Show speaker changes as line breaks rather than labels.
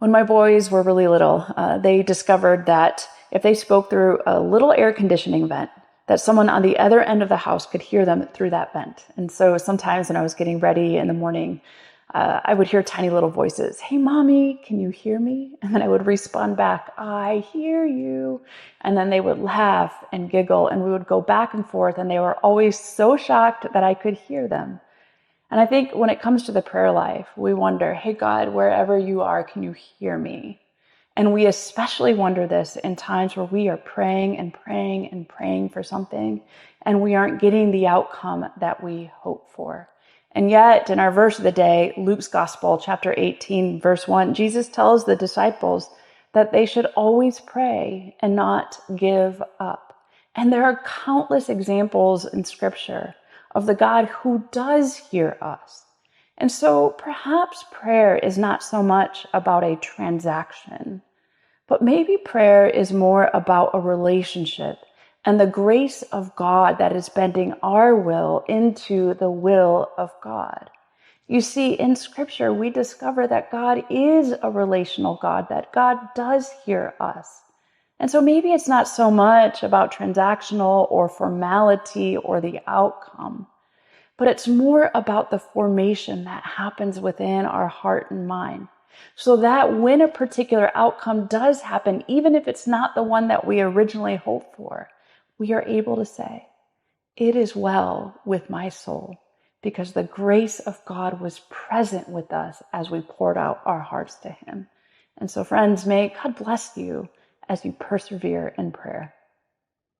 When my boys were really little, they discovered that if they spoke through a little air conditioning vent, that someone on the other end of the house could hear them through that vent. And so sometimes when I was getting ready in the morning, I would hear tiny little voices, "Hey, mommy, can you hear me?" And then I would respond back, "I hear you." And then they would laugh and giggle, and we would go back and forth, and they were always so shocked that I could hear them. And I think when it comes to the prayer life, we wonder, "Hey, God, wherever you are, can you hear me?" And we especially wonder this in times where we are praying and praying and praying for something, and we aren't getting the outcome that we hope for. And yet, in our verse of the day, Luke's Gospel, chapter 18, verse 1, Jesus tells the disciples that they should always pray and not give up. And there are countless examples in Scripture of the God who does hear us. And so perhaps prayer is not so much about a transaction, but maybe prayer is more about a relationship and the grace of God that is bending our will into the will of God. You see, in Scripture, we discover that God is a relational God, that God does hear us. And so maybe it's not so much about transactional or formality or the outcome, but it's more about the formation that happens within our heart and mind. So that when a particular outcome does happen, even if it's not the one that we originally hoped for, we are able to say, "It is well with my soul," because the grace of God was present with us as we poured out our hearts to Him. And so, friends, may God bless you as you persevere in prayer.